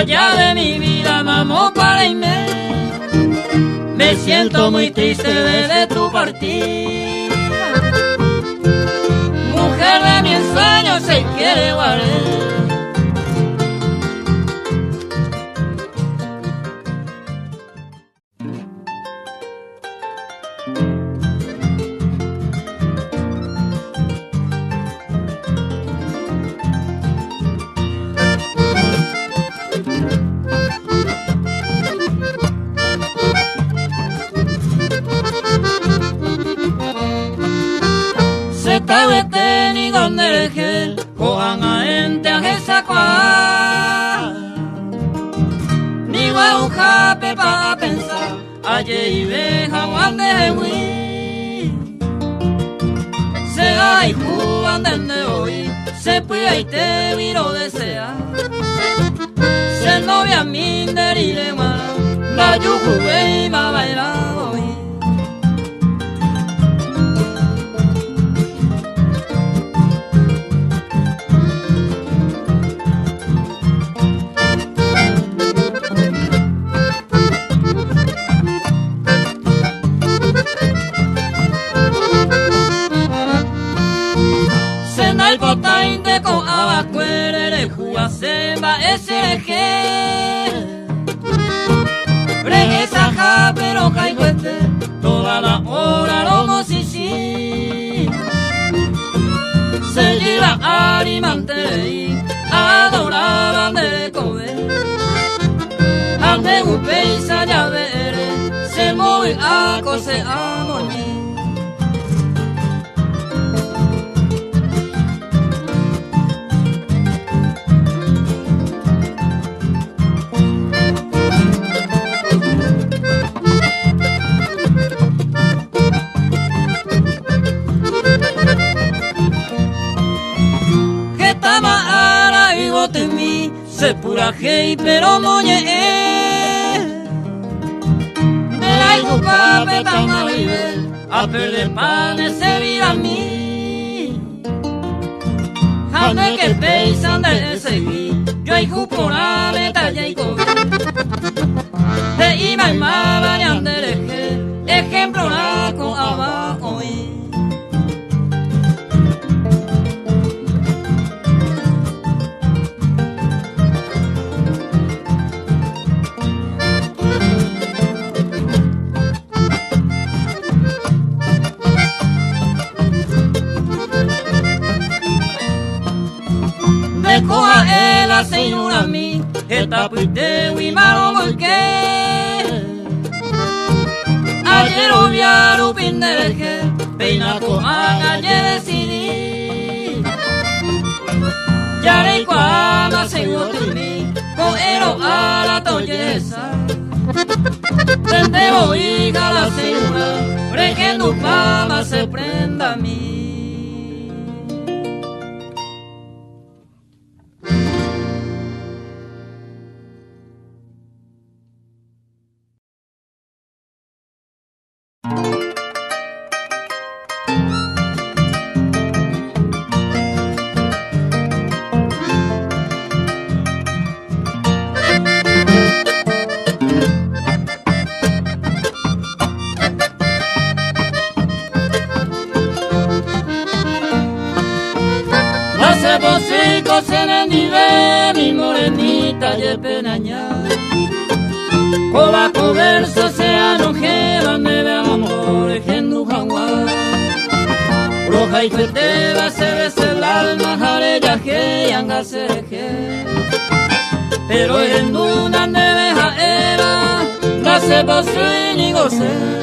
Joya de mi vida, mamó para irme. Me siento muy triste desde tu partida. Mujer de mi ensueño, se quiere guardar. Tawete ni donde dejé, cojan a gente a esa cual. Ni guauja pepa a pensar, ayer y veja guande hui. Se hay juan desde hoy, se puede y te viro desea. Se novia minder y le mal, la yujuve y ma baila hoy. El botain de con abacuere de juasemba SG. Regresa ja pero caigoete, toda la hora lo mosichi. Se lleva arimante adoraban de comer. Ante un peisa ya veré, se mueve a cose a morir. Se pura hey pero moñe de la igupa petama vive a perder panes se vira a mí. Jame que peisan de seguir yo hay por la meta y comer de iba y mala y andereje ejemplo la con abajo hoy. Coja la señora mi, esta puiste muy malo porque ayer obviaron pin de que peina con ayer decidí. Ya le cuando se mi con ero a la tolleza. Tente voy a la señora, brequendo fama se prenda a mí. Mi morenita y penaña Coba coberso sea no jeban de amor gendu jaguar Roja y fete va a ser el alma jare ya que yanga sereje Pero en duna de beja era la sepa sin y goce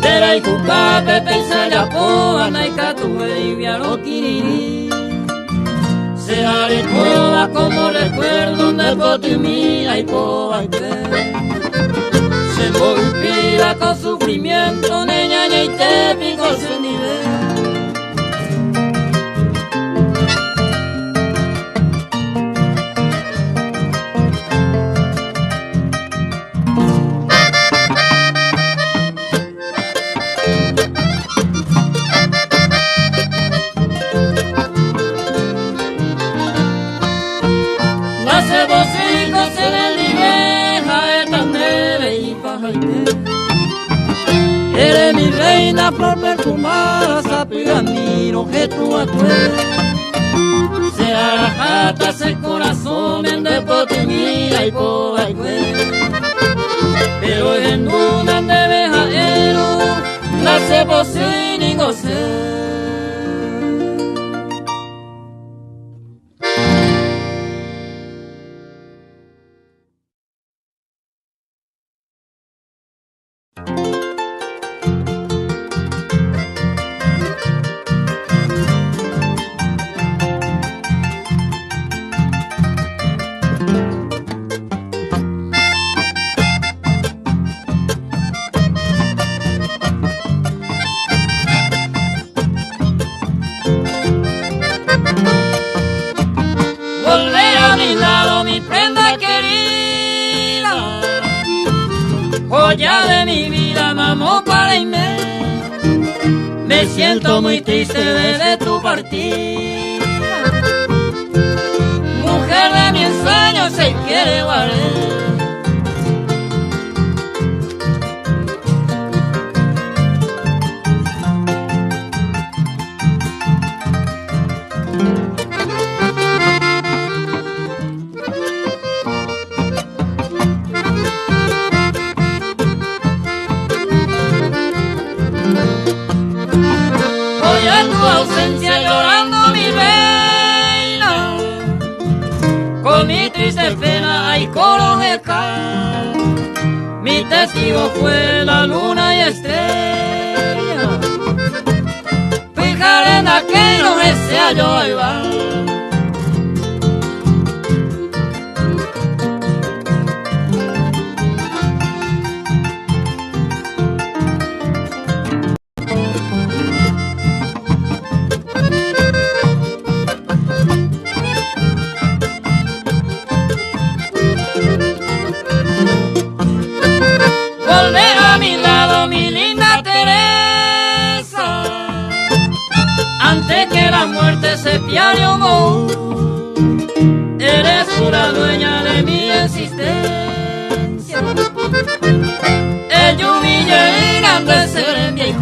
Dera y cuca pepe ya poa naika tu baby lo kiriri Se arecoa como recuerdo de potimí ay poa Se volví vida con sufrimiento, niña, y te pico su nivel. Nace bocico, se le ligeja, esta neve y pajaite. Eres mi reina, flor perfumada, sapiga miro que tú actúes. Se arrajata ese corazón en depotimía y pobaicue. Pero en una de vejaero, nace bocina y goce. Volver a mi lado, mi prenda querida, joya de mi vida, mamó para irme. Me siento muy triste desde tu partida. Mujer de mi ensueño, se quiere guardar. Voy a tu ausencia llorando mi reina, con mi triste pena hay coro de cal. Mi testigo fue la luna y estrella, fijaré en aquello que sea yo ahí va. Volver a mi lado, mi linda Teresa, antes que la muerte se piare un gol. Eres tú la dueña de mi existencia. El lluvia y grande ser en viejo.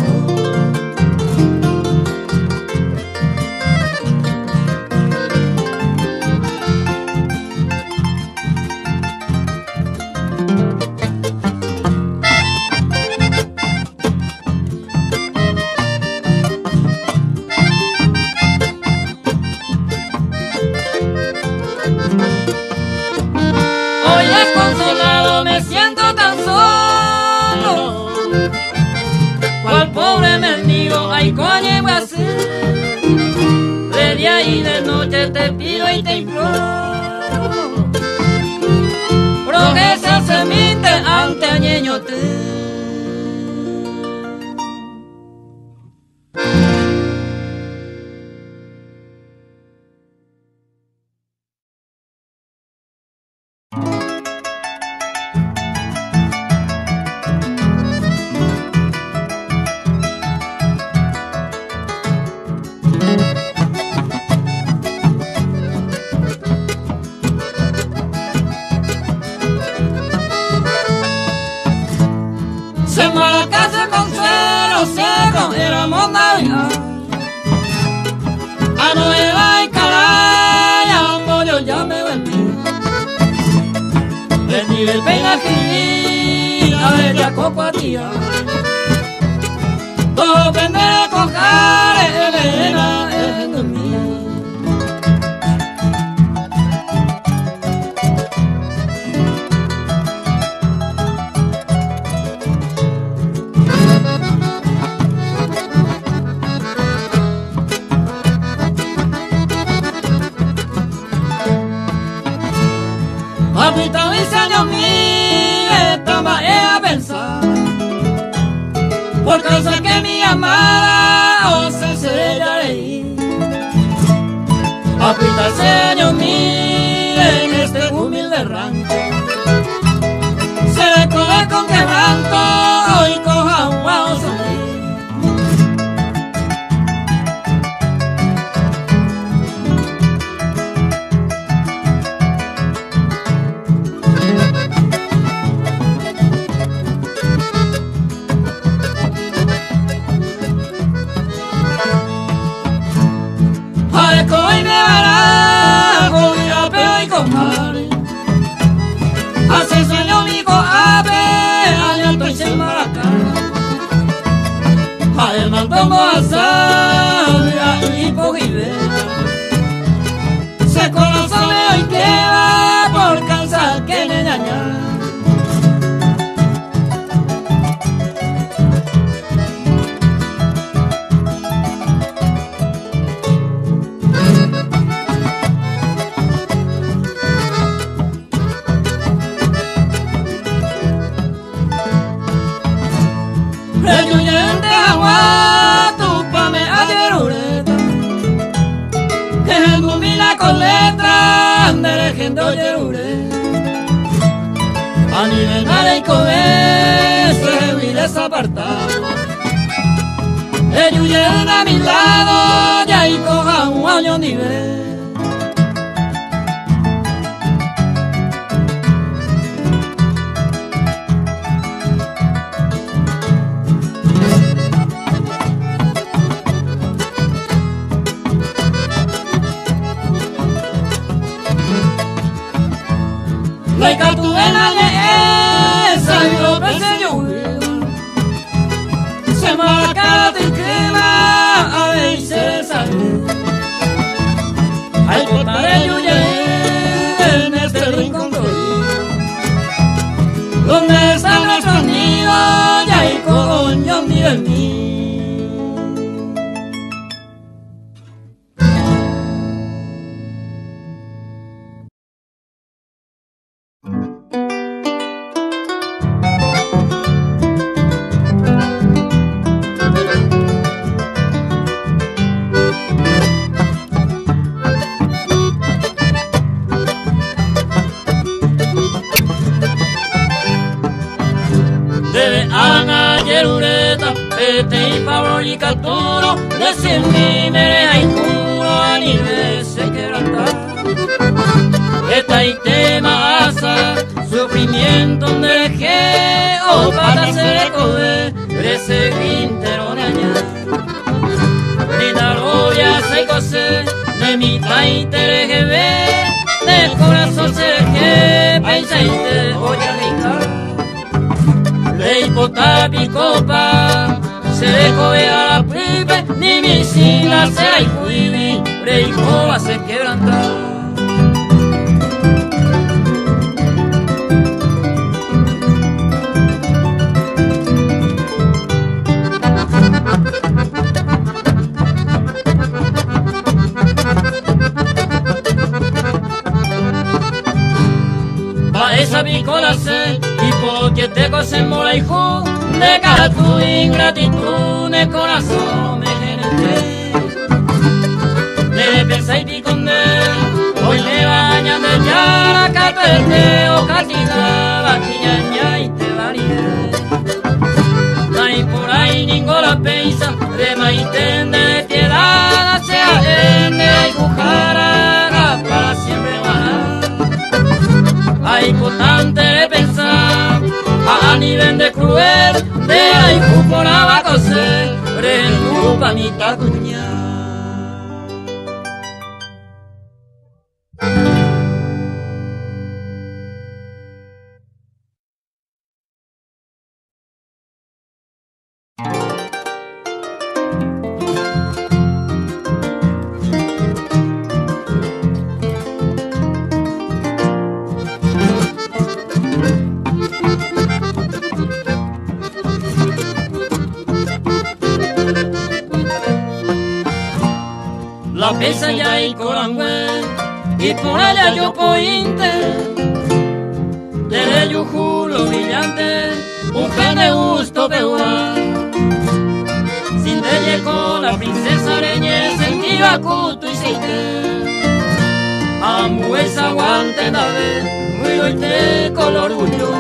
Hoy desconsolado me siento tan solo, cual pobre mendigo, ay coño voy a hacer. De día y de noche te pido y te imploro, porque se seminte ante añeñote. que mi amada os enseñaré a cuidarse años mil en este humilde rancho. Se coge con quebranto y coja un guau sonríe. Hace sueño mi coape, allá estoy sin maracá. Además tomo asal y pojibera. Se conoce hoy que va por cansar que me daña. Reyuyente agua, tu pame ayerureta. Que el mumila con letra, de legendo yerure. A nivel de comer, se vi desapartado. Reyuyente a mi lado, ya y coja un año nivel. La catuvena de esa y lo pensé yo. Se marca la quema, a ver si se sale. Hay botaré yo en este rincón donde están nuestros nidos, ya hay coño mío en mí. Y Pablo y Caturo, de 100.000 mereja y puro a nivel se quebranta. Esta y tema asa, sufrimiento donde dejé, o para hacer recoger, ese quintero de añar. De Darovia se cose, de mi taite ve, del corazón se deje, paisa y te voy a dedicar. Ley potapi copa, se decoge a la pipe, ni mi sigla se hay cuivi, reicoba se quebranta. Pa' esa picola se, y porque te cosen mola hijo, de cara a tu ingratitud, de corazón me generé. De pensar y piconde, hoy le bañan de ya, caterte o catina, vaquillaña y te varié. No hay por ahí ninguna pensa, de maitén de piedad, sea ende y jujara, para siempre van. Hay potente de pensar, a nivel de cruel, de ahí por abajo se preocupa mi tacuña. La pesa ya y corangüe, y por allá yo pointe, de yujulo brillante, un gen de gusto peruano. Ayer con la princesa Reñé sentía cuto y seite. Amo esa guante nave, muy loite con orgullo.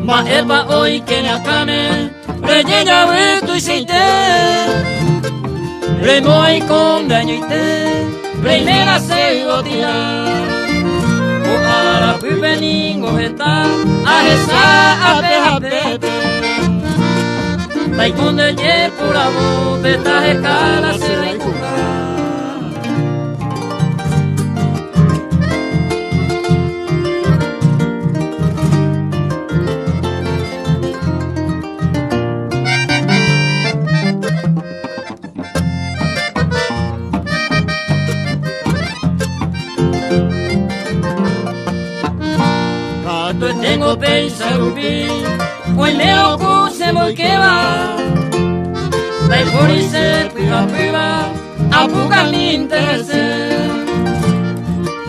Ma epa hoy que na cane, rellena tu y seite. Remoy con daño y te, reina se gotia. O ara pupeningo está, a esa ape. Taikon de ye pura voz, beta escala se recuja. Tengo pensado vi, hoy me ocuse muy que va. La se piva, a puga mi interés.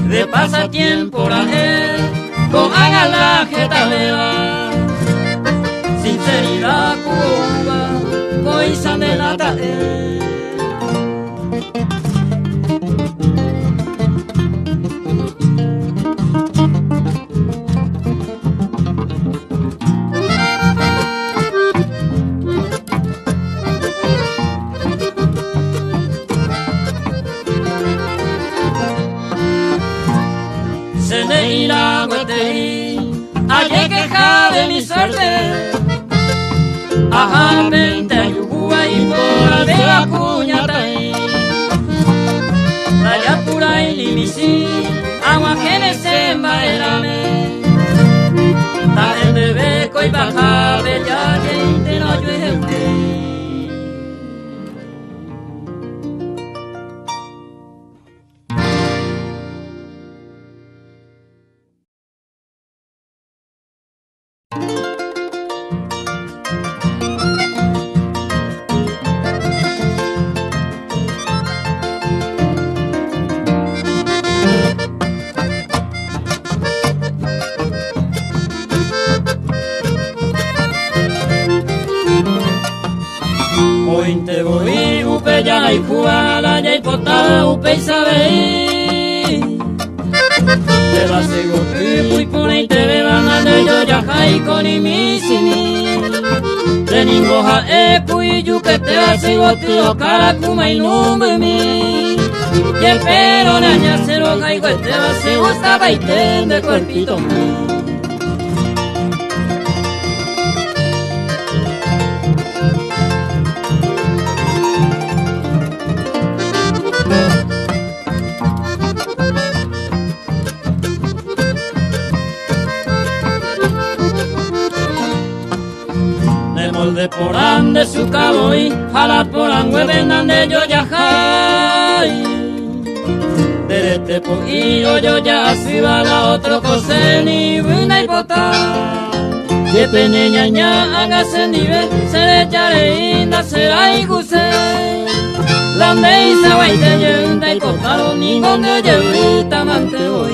De pasatiempo la con haga la jeta leva. Sinceridad cuba, coisa de la tarde. Ayer queja de mi suerte, ajá, vente a Yucua y por de la cuñata. Allá pura y limisi, agua que me se embaerame. Ta de beco y baja, bella que te no llueve. Te voy upe ya y jugala ya y pota upe y sabe. Te va seguro y por ahí te beban a de yo ya jai con y mi sini. De ningoja pui yu que te va seguro cara kuma y numbe mi. Y el pero naña se lo caigo te va seguro estaba y ten de cuerpito mío. De porán de su cabo y jala porán hueven de yo ya jai. De este poquillo yo ya si va la otro cose ni buena y pota. Que pene ñaña hágase nivel se le echaré inda será y guse. La me y se va y te lleva y pota ni con de llevita mante voy.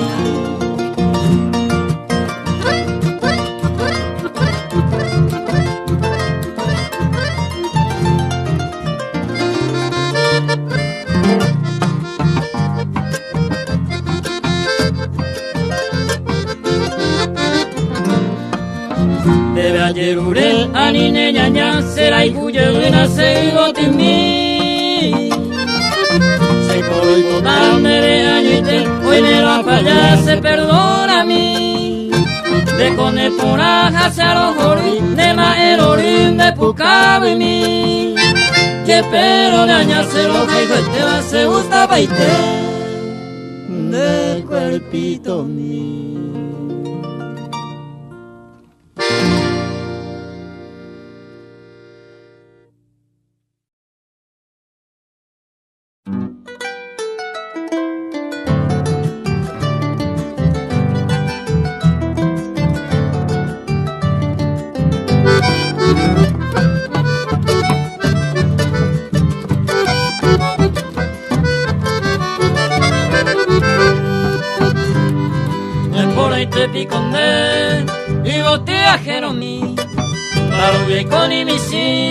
Debe ayer ure anine ñaña será y bulle una se gotimi. Se voy botando de añite hoy le va para se perdona a mí. De cone por aja se arojori de ma el orín de pucabo y mi. Que pero ñaña se lo caigo te va se gusta baite de cuerpito mío. piconde y botea jeromi Taruye con imisi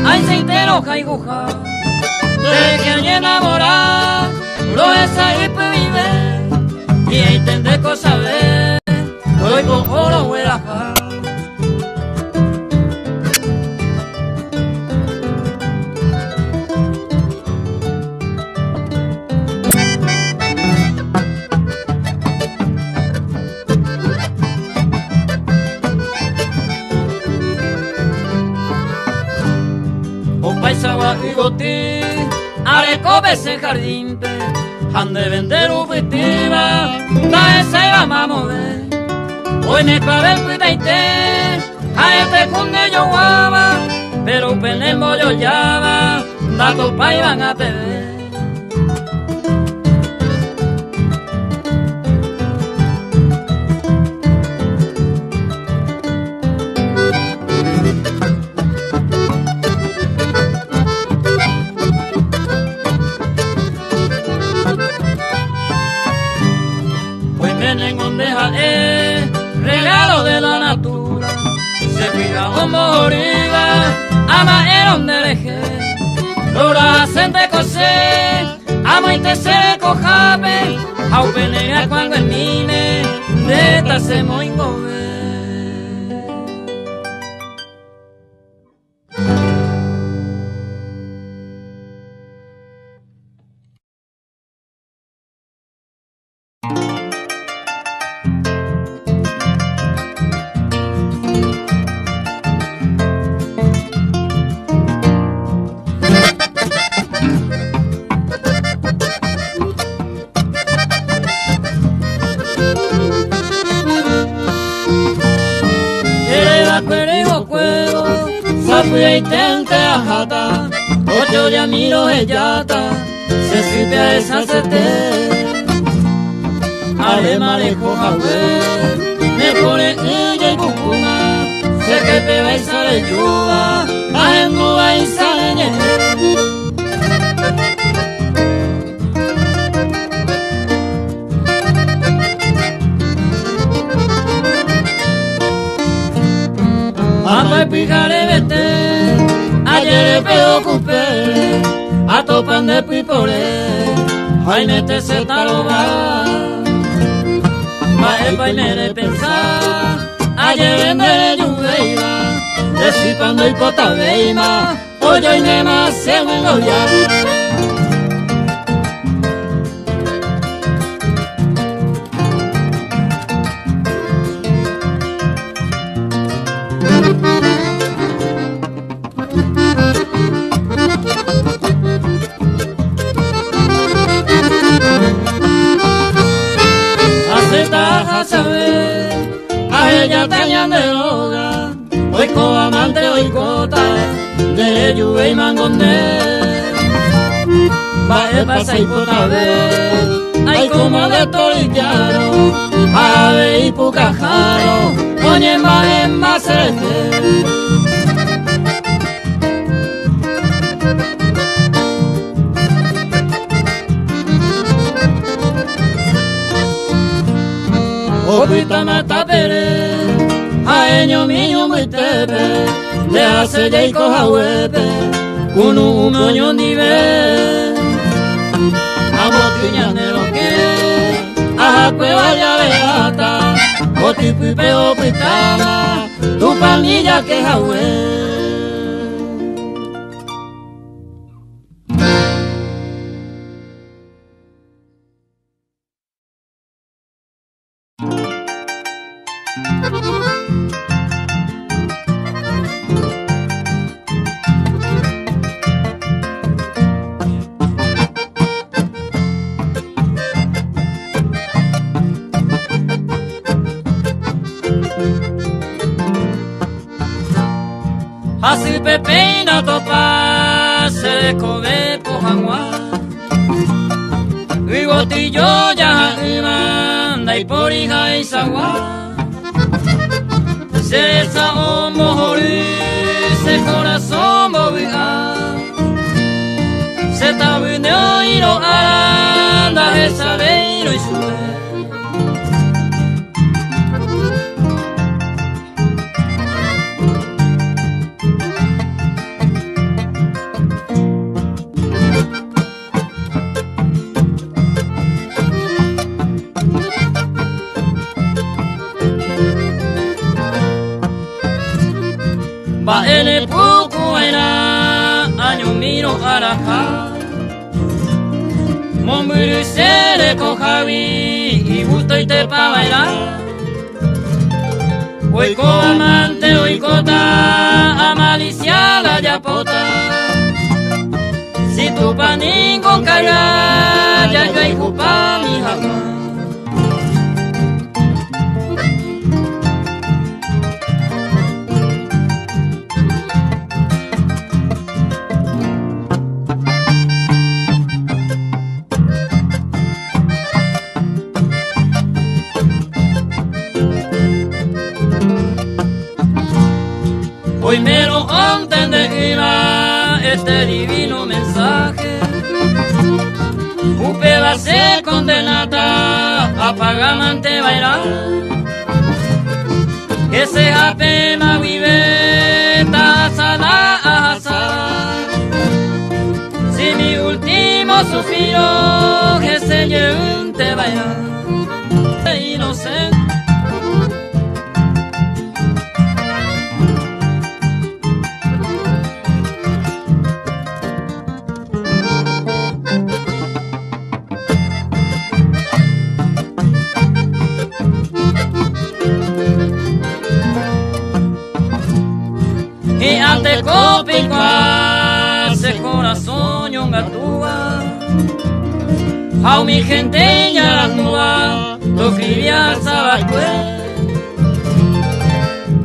Ay seitero jaiguja De que añe enamora Lo esa y vive Y ahí tende cosa ver Hoy con oro huelaja Paisawa y goti, areco ese jardín pe, han de vender upitiva, da esa iba mamode. Hoy me clavé el cuidaite, a este cunde yo guaba, pero penemo yo llama, datos pa iban a tener. Regalo de la natura, se fija como origa, ama el ondereje, lora hacen de coser, ama y te se cojabe, au pelea cuando el mine, de esta se moingo. Y tente a jata, ocho ya miro ellata, se sirve a esa sete. Ale marejo jawe, me pone ella y bucuma, sé que peba y sale yuba, a endúa y sale ñe. Amba y pijale vete, ayer me ocupé, a topan de pipore, ay mete se taloba. Ma y me de pensar, ayer vende yuveima, desipando y potaveima, oye y nema se me ya. A ella tenían de hoga, hoy con amante hoy cota, de lluvia y mangonde. Va el pasa y pota ver, hay como de torillaro, ave y pucajaro, oye más en más Opita mata pere, a eño mío muy tepe, de hace ya y coja huepe, con un moño nivel. Amo tiñan de lo que, a cueva ya beata, o tipipe o pitama, tu panilla que jahue. Así pepina topa se come pojangua y botillo ya manda y por hija y sagua se esa morir se corazón movía se tabineo y no anda esa veiro y sube pa ele puku era año miro araja Momburu sere con Javi y gusto y te pa bailar Hoy con amante, hoy cota, amalicia la yapota Si tu panín con cara, ya yo hay jupa mi jamás Hoy me lo entenderá este divino mensaje. Upe va a ser condenada a pagamante bailar. Que se apema vive tasada a azar. Si mi último suspiro que se lleve bailar. Inocente. Y ante copicua se corazón yongatúa How mi gente ya la tua Lo escribía sabacue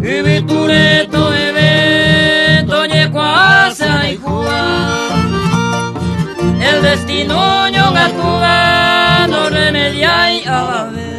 Y vitureto evento Ñecua se aijua El destino yongatúa No remedia y ababe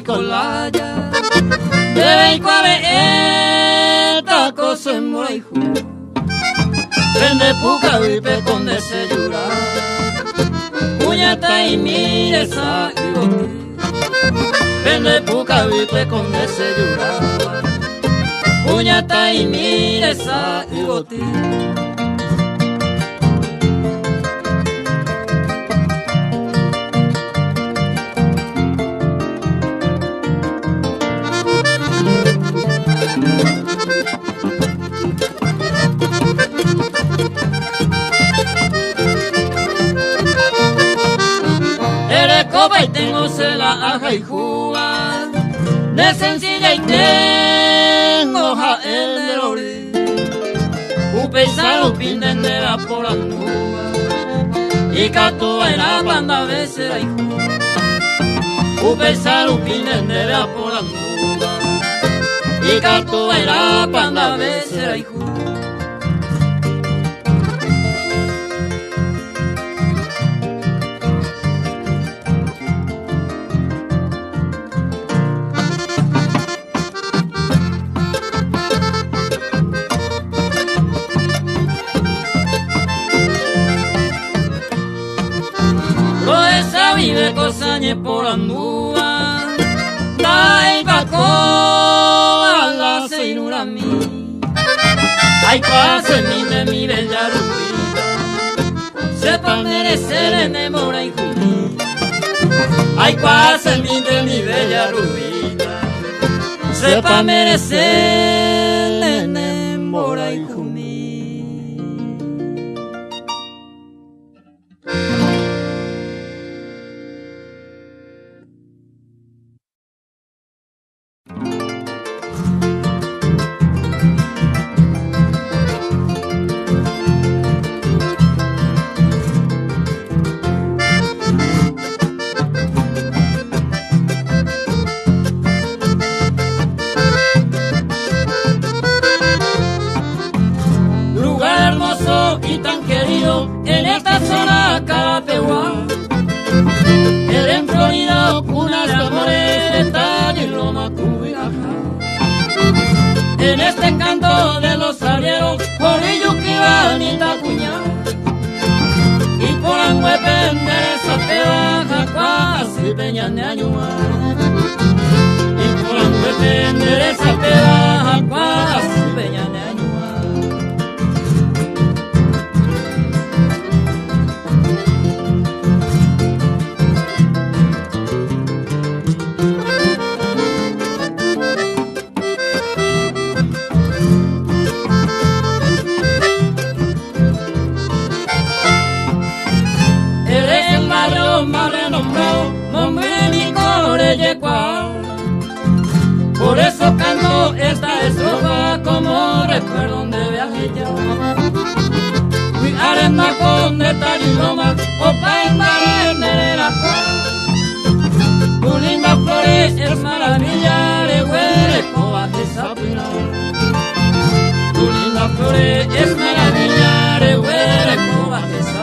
Colaya debe y cuave esta cosa en moiju vende puca vipe con deseyura puñata y mire esa igoti vende puca vipe con deseyura puñata y mire esa igoti Y tengo cela aja y juga de sencilla y tengo ja el de lori upesa pinden de la polangua y catu era panda veces la hijo upesa pinden de la polangua y catu era panda veces la hijo vive cosañe por andúa Dai paco a la seinura mi Ay pase mi de mi bella rubita Sepa merecer en mora y jumí Ay pase mi de mi bella rubita Sepa merecer en mora y jumí en esta zona Carapeguá, el en Florida, cuna de amores, está en Loma Cuyaca. en este canto de los arrieros, por Iyuquibanita cuñado. Y por Anguepende esa pedaja casi peña de añuma. Y por Anguepende esa pedaja casi peña de añuma. Más renombrado, nombre mi Coreyecua. Por eso canto esta estrofa como recuerdo de viaje ya. Fui arena con de Tariloma, opa en la tu linda flores es maravilla, de huele coba de sapina. Tu linda flores es maravilla, de huele coba de sapina.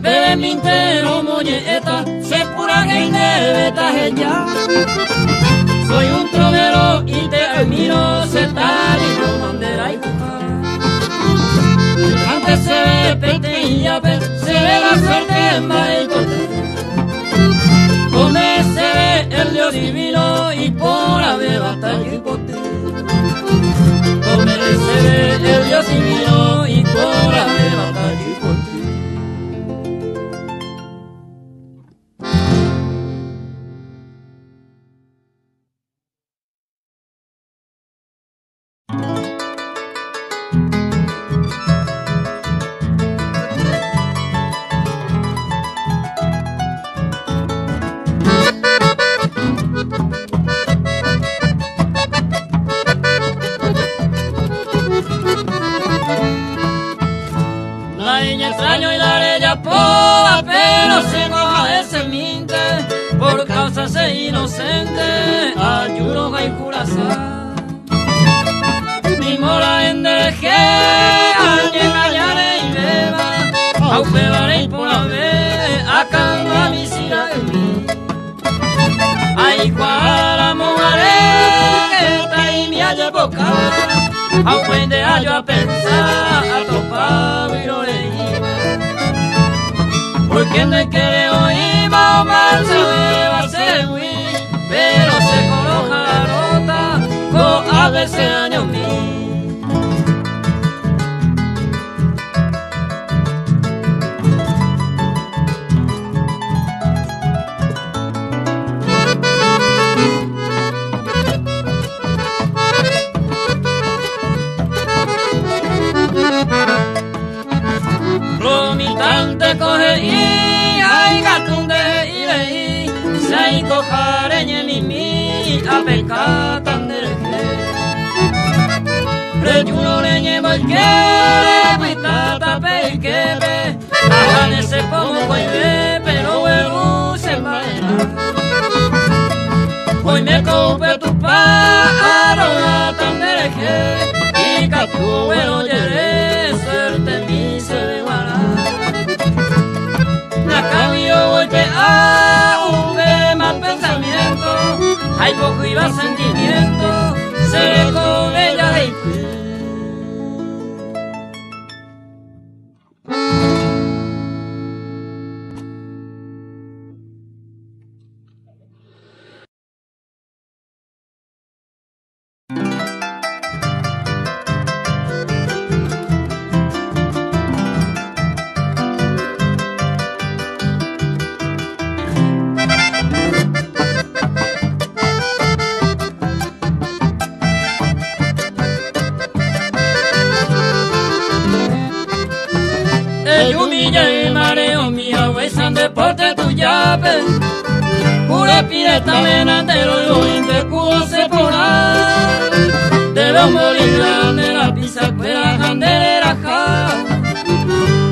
Bebe mi entero moñeta, se pura que beta ya. Soy un trovero y te admiro, se tal y no bandera y cuja. Antes se ve pete y llave, se ve la suerte en Maikote. Donde se ve el Dios divino y por ave batalla y pote. Donde se ve el Dios divino y por ave batalla y pote. Extraño y la arella poa, pero se coja de seminte, por causa de inocente, ayuno hay curazá. Mi mora en dereje, alguien allá y beba, au pebaré por la vez, a calma mi sira de mí. Ay, cuara mojaré, esta y mi haya boca, au pende hallo a pensar, a topar y lo leí. Porque no quiere oír, mamá, se beba, se huí, pero se coloca la rota, con a veces años mí. Romitante coge y ay gatunde y leí, se cojaré ni mi a pecatan de reje. Reyuno le llevo el que pitata pequepe, hagan ese poco y ve, pero huevo se vaina. Hoy me cope tu pájaro tan de reje, y que tu abuelo llere, suerte mi se ve guarda. Yo golpea un mal pensamiento, hay poco iba sentimiento, se con ella de y mareo mío, huesan deporte tu llave. Pura pireta mena te lo digo y te cubo se porar. Debe un bolín grande la pizza cuera candela ja.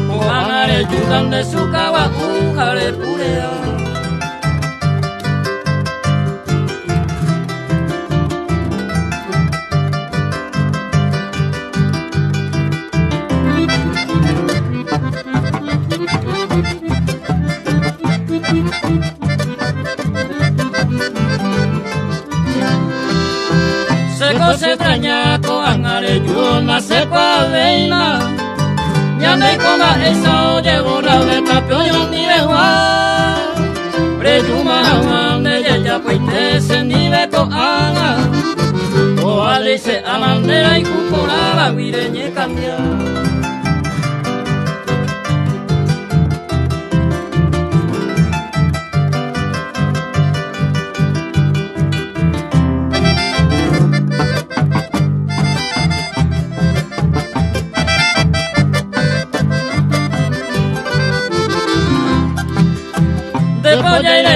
O amare yudan de su cagua un jare purea. no se extraña con angare yo nace pa veina ñande con esa oye borra de tapio yo ni vewa prejuma amande ya puite se ni ve ko ana o ale se amandera y cupora la vireñe cambia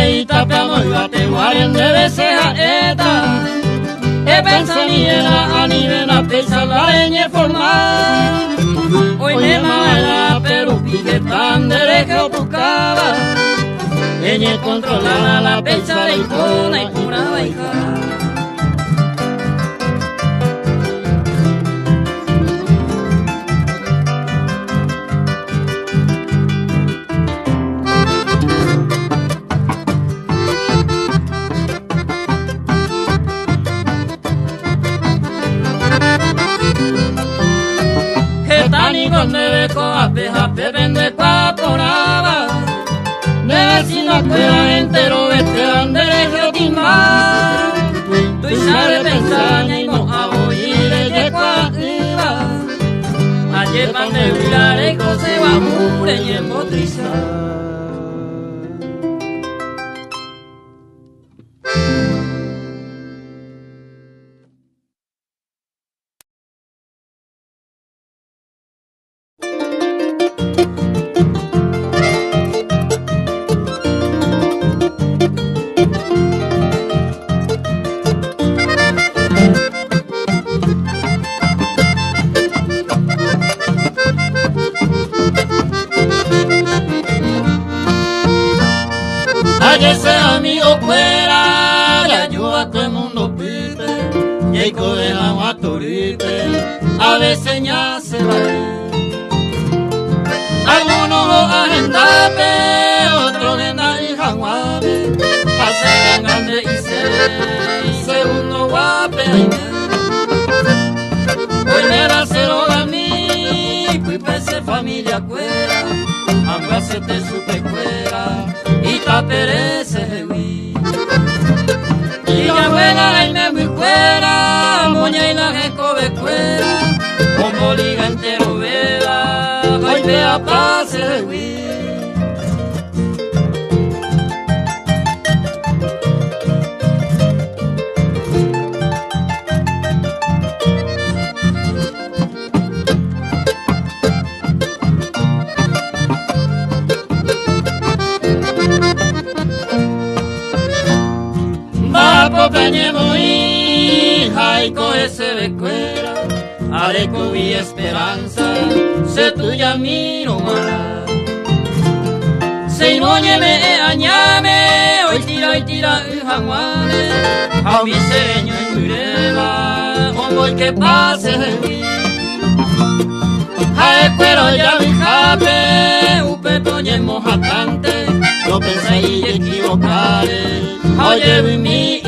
y tapeamos y bate guaren de veces a eta e pensa ni era a ni ven a pensar la eñe formar hoy me mala pero pique tan derecho tocaba eñe controlada la pensa de icona y pura baija Hape vende pa poraba de vecino cuera entero veteran derecho timba tu sabe pensar y no aboyire de cuativa ayer pande virare cose va mure y en motriza ese amigo fuera, ya yo a todo el mundo pite, y el codela matorite, a veces ya se va a ir. Algunos lo agendape, otros agenda y jaguabe, hace grande y segundo guape, hoy me da cero a mí, pues pese familia cuera, aunque se te supe cuera. Y ta perece hui y la buena y me muy fuera moña y la recobe fuera como liga entero vela hoy vea pase hui Peñemo y jaico ese becuera, areco y esperanza, se tuya miro mala. Se inoñeme añame, hoy tira jaguane, a mi sereño en Ureba, hoy que pase de mí. Jaecuero ya mi jape, upe toñemo jatante, no pensé y equivocare, oye vi mi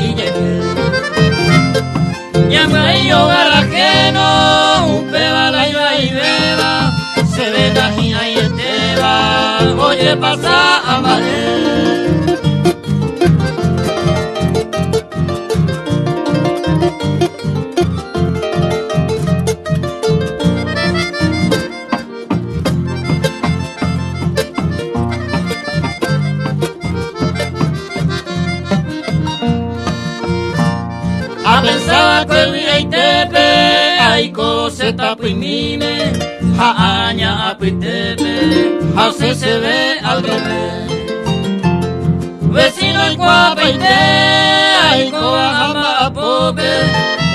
Yamba y yo garajeno, un pebala y beba, se ve la gina y esteba, oye pasa a madre. Pensaba que el tepe, ay cose tapimime, ja aña apitepe, ja se ve al revés. Vecino y guapaite, ay coa jamba apope,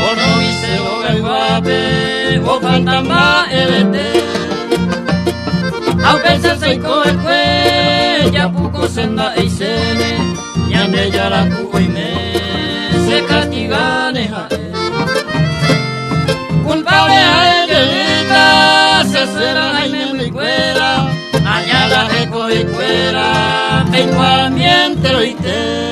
o no hice o el guape, o fantamba evete. Au pensar se coe cue, ya puco senda e sene, ñande ya la cubo y me. Se castigan a él. Culpable a él, se será y me cuera, allá la recoge cuera, tengo ambiente y te.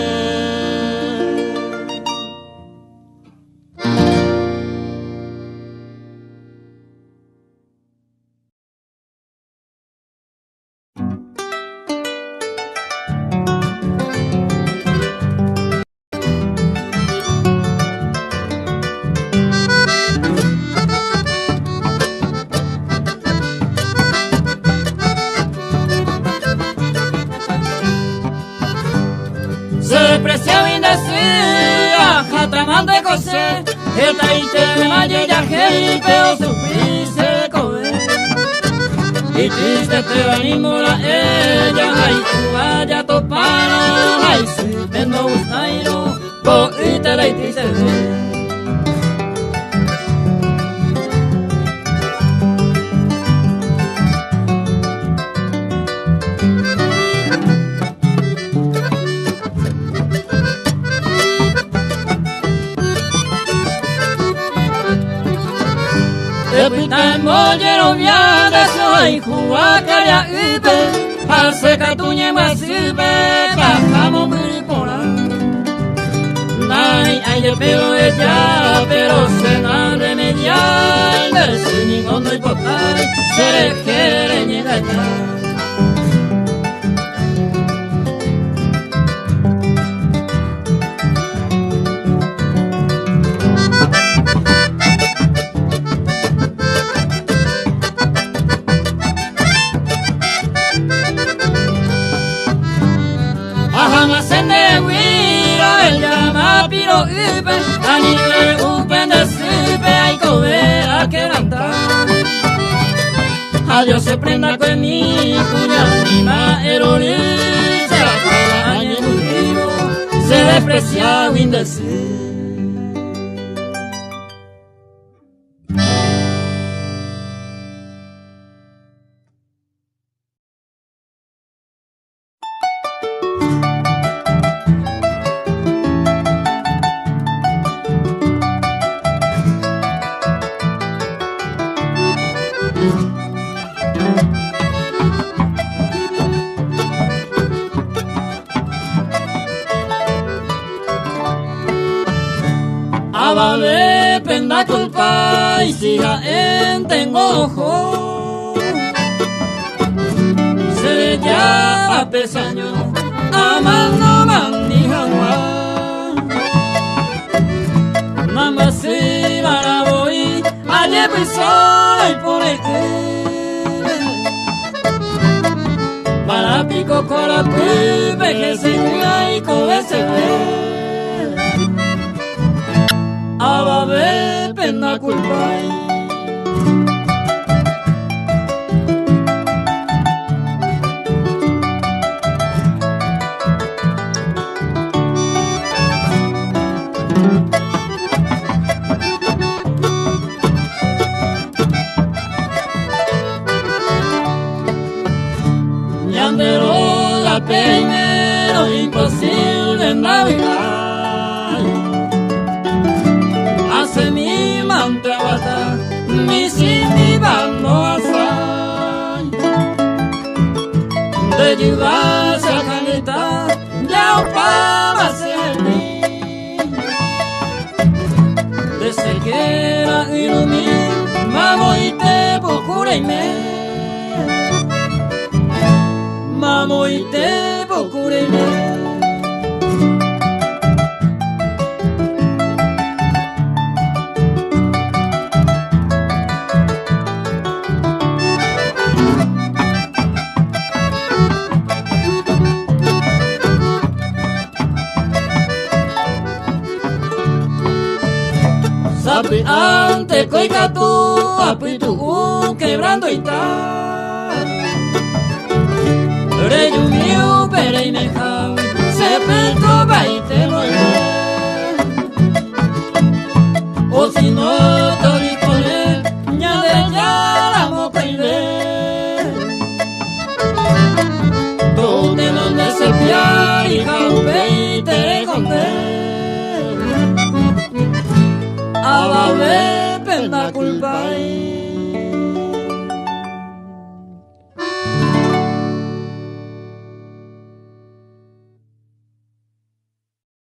Esta y te vaya ya que peo sufrirse coe. Y triste te animo la ella, ay, vaya topano, ay, si te no gustairo, po y te la y triste. Epitan mollero viada soy juacaria ipe hace catuñe masipe bajamos miripora nai ay de pelo ella pero se na remediar del cine cuando hay potar se le quiere llegar. Anile upende sipe ay cobe a queranta. Adiós se prenda con mi cuña prima eroli se la paga año vivo se desprecia Windesi. Abale penda culpa y siga en tengo ojo. Se llama pesaño, amando manijagua. Namba si maraboy, ayer soy por el para pico cola pipe que se cuida y cobe se ve. Ababe pena culpa. Ñandero la primero imposible navegar. Mi mantrabata, mi sini bando asay. De llevarse a caneta, ya para ser de sequera y lo mío, mamo y te procura y me. Mamo y te procura y me. Sapi ante coica tu, apitu quebrando y tal. Reyu miu pere y meja, se peto baite loe. O si no tori cole, ña de ya la moca y ve. Donde donde se piar y jaupe y te conde. Ababe pena culpa.